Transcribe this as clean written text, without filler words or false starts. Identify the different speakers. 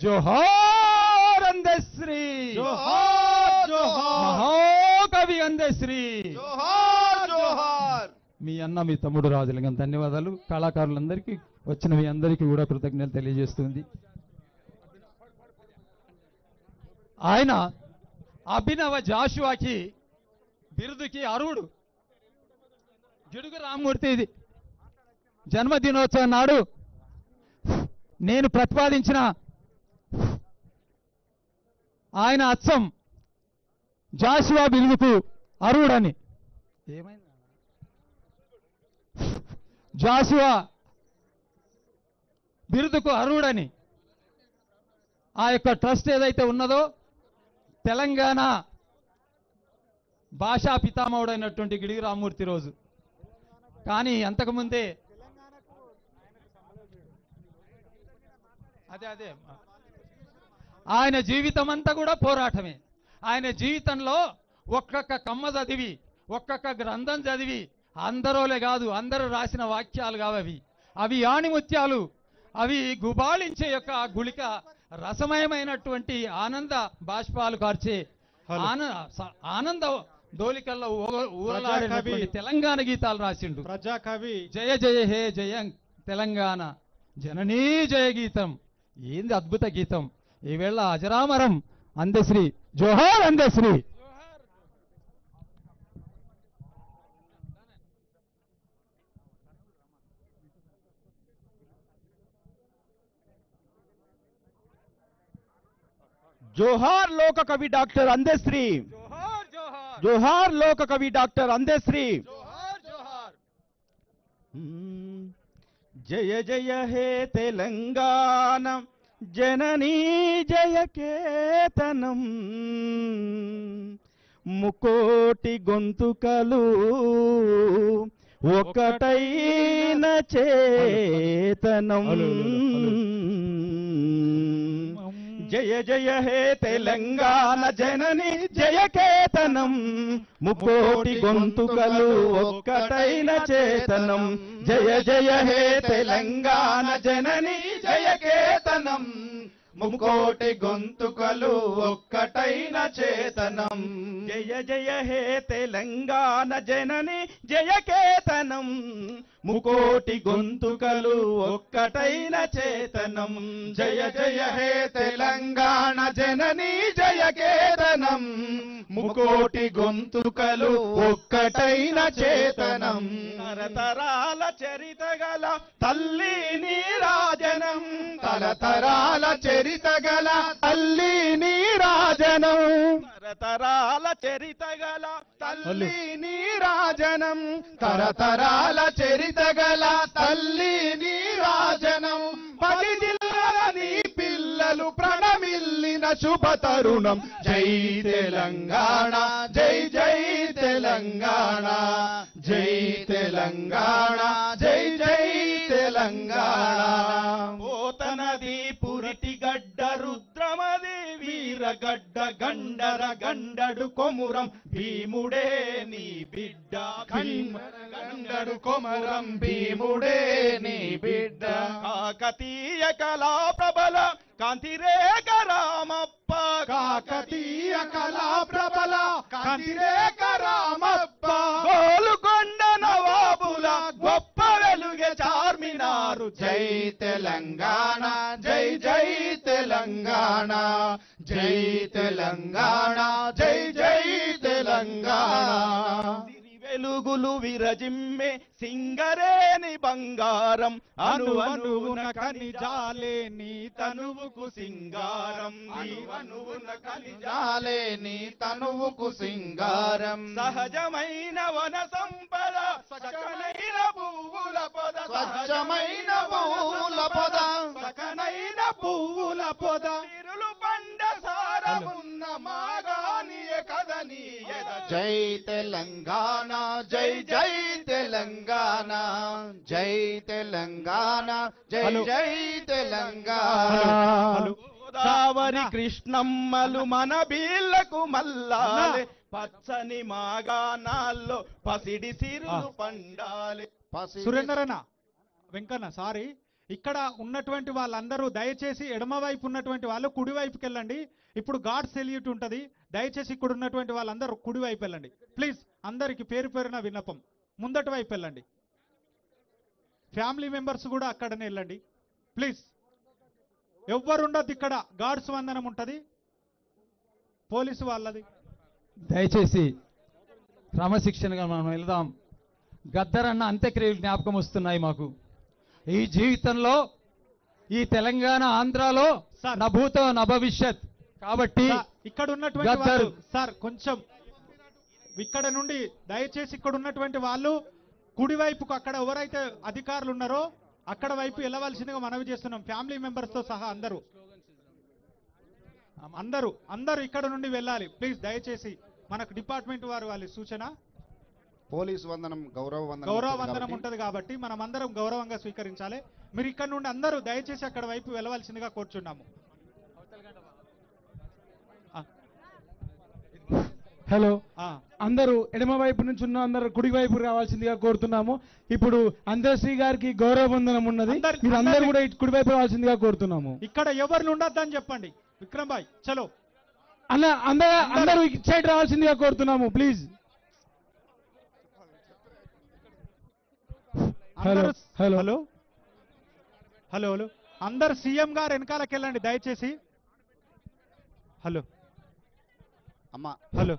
Speaker 1: జోహార్ అందశ్రీ,
Speaker 2: జోహార్ జోహార్,
Speaker 1: మహాకవి అందశ్రీ,
Speaker 2: జోహార్ జోహార్.
Speaker 1: మీ అన్న మీ తమ్ముడు రాజలింగం. ధన్యవాదాలు. కళాకారులందరికీ వచ్చిన మీ అందరికీ కూడా కృతజ్ఞతలు తెలియజేస్తుంది. ఆయన అభినవ జాషువాకి బిరుదుకి అర్హుడు. గిడుగు రామ్మూర్తి ఇది జన్మదినోత్సవం నాడు నేను ప్రతిపాదించిన ఆయన అచ్చం జాషువా బిరుదుకు అర్హుడని. ఏమైంది? జాషువా బిరుదుకు అర్హుడని ఆ యొక్క ట్రస్ట్ ఏదైతే ఉన్నదో తెలంగాణ భాషా పితామహుడైనటువంటి గిడుగు రామ్మూర్తి రోజు. కానీ అంతకుముందే అదే ఆయన జీవితం అంతా కూడా పోరాటమే. ఆయన జీవితంలో ఒక్కొక్క కమ్మ చదివి ఒక్కొక్క గ్రంథం చదివి అందరోలే కాదు అందరూ రాసిన వాక్యాలు కావవి. అవి ఆణిముత్యాలు, అవి గుబాళించే యొక్క గుళిక రసమయమైనటువంటి ఆనంద బాష్పాలు కార్చే ఆనంద దోలికల్లో ఊరలాడేటువంటి తెలంగాణ గీతాలు రాసిండు.
Speaker 2: ప్రజాకవి
Speaker 1: జయ జయ హే జయ తెలంగాణ జననీ జయ గీతం. ఏంది అద్భుత గీతం. ఈవేళ అజరామరం అందశ్రీ. జోహార్ అందశ్రీ.
Speaker 2: జోహార్ లోక కవి డాక్టర్ అందశ్రీ, జోహార్ లోక కవి డాక్టర్ అందశ్రీ. జయ జయ హే తెలంగాణ జననీ జయ కేతనం, ముకోటి గొంతుకలు ఒకటైన చేతనం. జయ జయ హే తెలంగాణ జనని జయ కేతనం, ముకోటి గొంతుకలు ఒక్కటైన చేతనం. జయ జయ హే తెలంగాణ జనని జయ కేతనం, ముకోటి గొంతుకలు ఒక్కటైన చేతనం. జయ జయ హే తెలంగాణ జనని జయ కేతనం, ముకోటి గొంతుకలు ఒక్కటైన చేతనం. జయ జయ హే తెలంగాణ జనని జయ కేతనం, ముకోటి గొంతుకలు ఒక్కటైన చేతనం. తరతరాల చరిత గల తల్లి నీరాజనం, తరతరాల చరిత గల తల్లి నీరాజనం, తరతరాల చరిత గల తల్లి నీరాజనం, తరతరాల చరిత గల తల్లి నీరాజనం. 10 జిల్లాల నీ పిల్లలు ప్రణమిల్లిన శుభ తరుణం. జై తెలంగాణ జై జై తెలంగాణ, జై తెలంగాణ జై జై తెలంగాణ. పోతనది పురిటి గడ్డ రుద్రమది వీరగడ్డ గండర గండడు కొమురం భీముడే నీ బిడ్డ. గండడు కొమురం భీముడే నీ బిడ్డ. కాకతీయ కళా ప్రబల కాంతిరేఖ రామప్ప, కాకతీయ కళా ప్రబల కాంతిరేఖ రామప్ప. గోలుకొండ నవాబుల గొప్ప వెలుగే చార్మినారు. జై తెలంగాణ జై జై తెలంగాణ, జై తెలంగాణ జై జై తెలంగాణ. వెలుగులు విరజిమ్మే సింగరేని బంగారం, అను అనువున ఖనిజాలే నీ తనువుకు సింగారం. అనువున ఖనిజాలే నీ తనువుకు సింగారం. సహజమైన వన సంపద సకనైన పువ్వుల పొద, సహజమైన పువ్వుల పొద సకనైన పువ్వుల పొద. తిరులు పండ సారమున్న మాగానియ కదని. జై తెలంగాణ జై జై తెలంగాణ, జై తెలంగాణ జై జై తెలంగాణ. గోదావరి కృష్ణమ్మలు మన బీళ్లకు మల్లాలే, పచ్చని మాగానాల్లో పసిడి సిరులు పండాలి.
Speaker 3: సురేందర్ అన్న వెంకన్న సారీ ఇక్కడ ఉన్నటువంటి వాళ్ళందరూ దయచేసి ఎడమవైపు ఉన్నటువంటి వాళ్ళు కుడివైపుకి వెళ్ళండి. ఇప్పుడు గాడ్ సెల్యూట్ ఉంటుంది. దయచేసి ఇక్కడ ఉన్నటువంటి వాళ్ళందరూ కుడివైపు వెళ్ళండి ప్లీజ్. అందరికి పేరు పేరున విన్నపం, ముందటి వైపు వెళ్ళండి. ఫ్యామిలీ మెంబర్స్ కూడా అక్కడనే వెళ్ళండి ప్లీజ్. ఎవ్వరు ఉండద్దు ఇక్కడ. గాడ్స్ వందనం ఉంటుంది, పోలీసు వాళ్ళది.
Speaker 1: దయచేసి క్రమశిక్షణగా మనం వెళదాం. గద్దరన్న అంత్యక్రియలు జ్ఞాపకం వస్తున్నాయి మాకు. ఈ జీవితంలో ఈ తెలంగాణ ఆంధ్రాలో
Speaker 3: సార్.
Speaker 1: నా భూతో నా భవిష్యత్ కాబట్టి
Speaker 3: ఇక్కడ ఉన్నటువంటి
Speaker 1: గద్దర్.
Speaker 3: వాళ్ళు సార్ కొంచెం ఇక్కడ నుండి దయచేసి ఇక్కడ ఉన్నటువంటి వాళ్ళు కుడివైపుకు, అక్కడ ఎవరైతే అధికారులు ఉన్నారో అక్కడ వైపు వెళ్ళవలసిందిగా మనవి చేస్తున్నాం. ఫ్యామిలీ మెంబర్స్ తో సహా అందరూ అందరూ ఇక్కడ నుండి వెళ్ళాలి ప్లీజ్. దయచేసి మనకు డిపార్ట్మెంట్ వారు వాళ్ళ సూచన.
Speaker 4: పోలీసు వందనం గౌరవ
Speaker 3: వందనం ఉంటది కాబట్టి మనం అందరం గౌరవంగా స్వీకరించాలి. మీరు ఇక్కడ నుండి అందరూ దయచేసి అక్కడ వైపు వెళ్ళవలసిందిగా కోరుచున్నాము.
Speaker 2: హలో, అందరూ ఎడమ వైపు నుంచి ఉన్న అందరూ కుడి వైపు రావాల్సిందిగా కోరుతున్నాము. ఇప్పుడు అందశ్రీ గారికి గౌరవ వందనం ఉన్నది, మీరు అందరూ కూడా ఇటు కుడి వైపు రావాల్సిందిగా కోరుతున్నాము.
Speaker 3: ఇక్కడ ఎవరు ఉండొద్దని చెప్పండి. విక్రమ్ భాయ్ చలో
Speaker 2: అన్న, అందరూ ఇటు సైడ్ రావాల్సిందిగా కోరుతున్నాము please. Hello hello
Speaker 3: hello hello hello అందరు సీఎం గారు వెనకాలకి వెళ్ళండి దయచేసి. హలో
Speaker 4: అమ్మా
Speaker 3: హలో